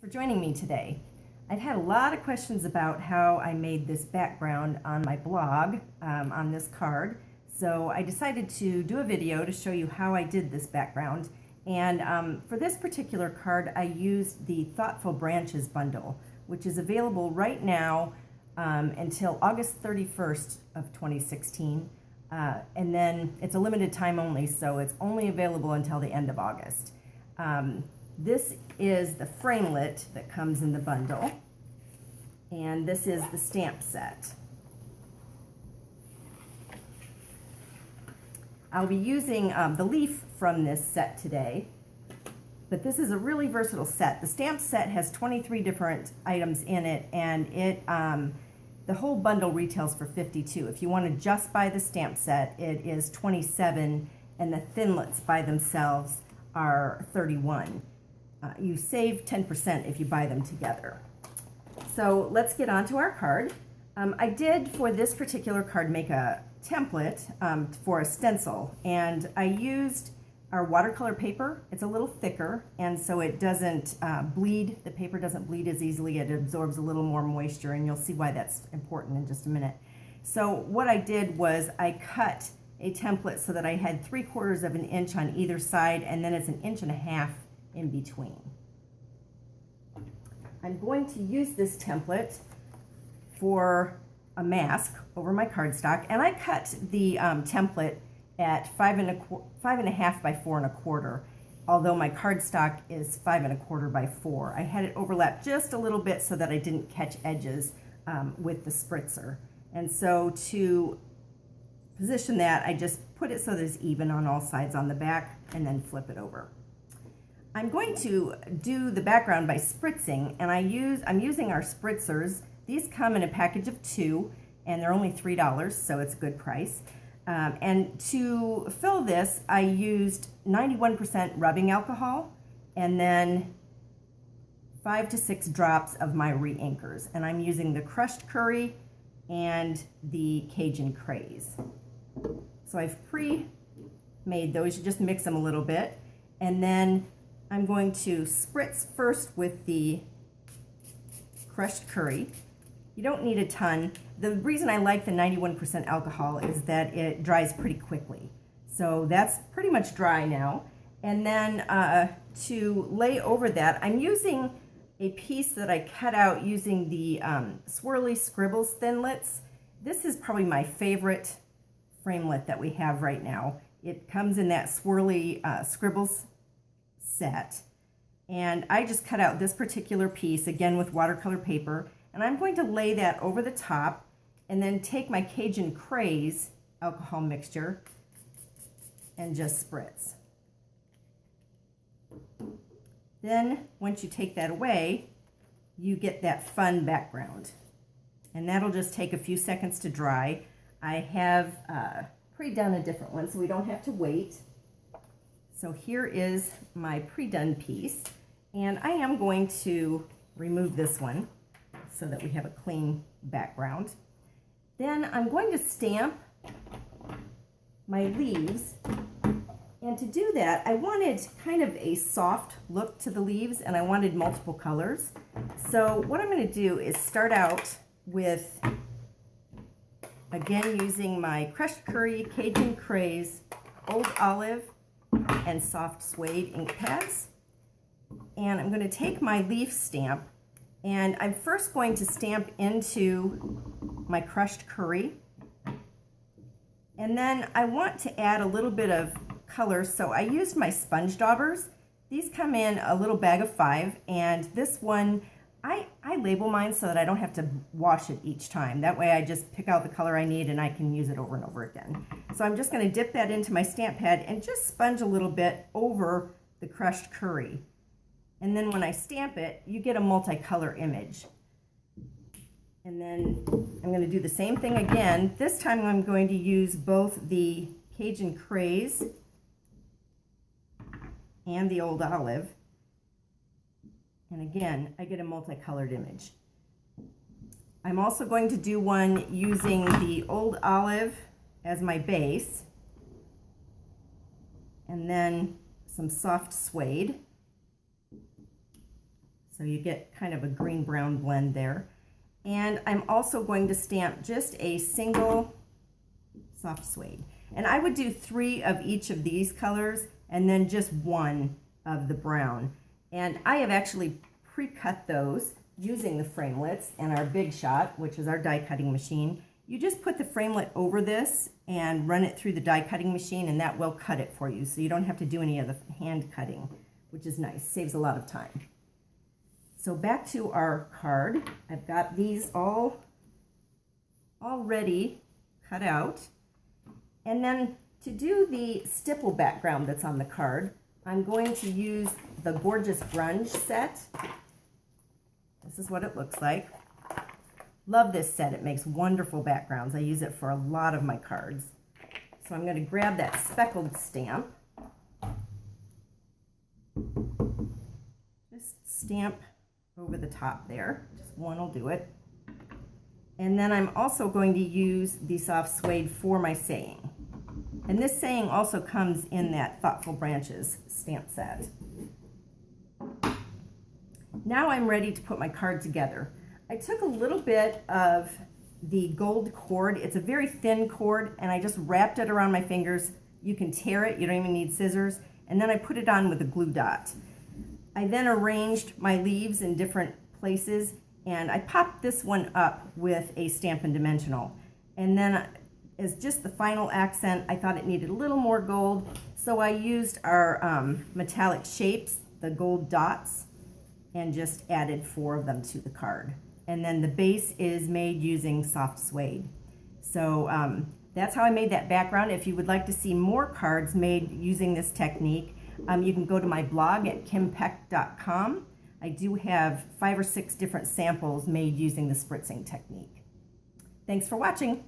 for joining me today. I've had a lot of questions about how I made this background on my blog on this card. So I decided to do a video to show you how I did this background. And for this particular card, I used the Thoughtful Branches bundle, which is available right now until August 31st of 2016. And then it's a limited time only, so it's only available until the end of August. This is the framelit that comes in the bundle, and this is the stamp set. I'll be using the leaf from this set today, but this is a really versatile set. The stamp set has 23 different items in it, and the whole bundle retails for $52. If you want to just buy the stamp set, it is $27, and the thinlits by themselves are $31. You save 10% if you buy them together. So let's get on to our card. I did, for this particular card, make a template for a stencil, and I used our watercolor paper. It's a little thicker, and so it doesn't bleed. The paper doesn't bleed as easily. It absorbs a little more moisture, and you'll see why that's important in just a minute. So what I did was I cut a template so that I had 3/4 of an inch on either side, and then it's 1.5 inches in between. I'm going to use this template for a mask over my cardstock, and I cut the template at 5.5 by 4.25, although my cardstock is 5.25 by 4. I had it overlap just a little bit so that I didn't catch edges with the spritzer. And so to position that, I just put it so that it's even on all sides on the back, and then flip it over. I'm going to do the background by spritzing, and I'm using our spritzers. These come in a package of 2, and they're only $3, so it's a good price. And to fill this, I used 91% rubbing alcohol, and then 5 to 6 drops of my reinkers. And I'm using the crushed curry and the Cajun craze. So I've pre-made those. You just mix them a little bit, and then I'm going to spritz first with the crushed curry. You don't need a ton. The reason I like the 91% alcohol is that it dries pretty quickly. So that's pretty much dry now. And then to lay over that, I'm using a piece that I cut out using the Swirly Scribbles thinlits. This is probably my favorite framelit that we have right now. It comes in that Swirly Scribbles set, and I just cut out this particular piece again with watercolor paper, and I'm going to lay that over the top and then take my Cajun craze alcohol mixture and just spritz. Then once you take that away, you get that fun background, and that'll just take a few seconds to dry. I have pre-done a different one so we don't have to wait. So here is my pre-done piece, and I am going to remove this one so that we have a clean background. Then I'm going to stamp my leaves, and to do that I wanted kind of a soft look to the leaves, and I wanted multiple colors. So what I'm going to do is start out with, again, using my crushed curry, Cajun craze, old olive, and soft suede ink pads. And I'm going to take my leaf stamp, and I'm first going to stamp into my crushed curry, and then I want to add a little bit of color, so I used my sponge daubers. These come in a little bag of 5, and this one I label mine so that I don't have to wash it each time. That way I just pick out the color I need and I can use it over and over again. So I'm just going to dip that into my stamp pad and just sponge a little bit over the crushed curry. And then when I stamp it, you get a multicolor image. And then I'm going to do the same thing again. This time I'm going to use both the Cajun craze and the old olive. And again, I get a multicolored image. I'm also going to do one using the old olive as my base, and then some soft suede. So you get kind of a green-brown blend there. And I'm also going to stamp just a single soft suede. And I would do 3 of each of these colors and then just 1 of the brown. And I have actually pre-cut those using the framelits and our Big Shot, which is our die cutting machine. You just put the framelit over this and run it through the die cutting machine, and that will cut it for you. So you don't have to do any of the hand cutting, which is nice, saves a lot of time. So back to our card. I've got these all already cut out. And then to do the stipple background that's on the card, I'm going to use the Gorgeous Grunge set. This is what it looks like. Love this set. It makes wonderful backgrounds. I use it for a lot of my cards. So I'm going to grab that speckled stamp. Just stamp over the top there. Just one will do it. And then I'm also going to use the soft suede for my saying. And this saying also comes in that Thoughtful Branches stamp set. Now I'm ready to put my card together. I took a little bit of the gold cord. It's a very thin cord, and I just wrapped it around my fingers. You can tear it, you don't even need scissors. And then I put it on with a glue dot. I then arranged my leaves in different places, and I popped this one up with a Stampin' Dimensional. And then as just the final accent, I thought it needed a little more gold, so I used our metallic shapes, the gold dots, and just added 4 of them to the card. And then the base is made using soft suede. So that's how I made that background. If you would like to see more cards made using this technique, you can go to my blog at kimpeck.com. I do have 5 or 6 different samples made using the spritzing technique. Thanks for watching.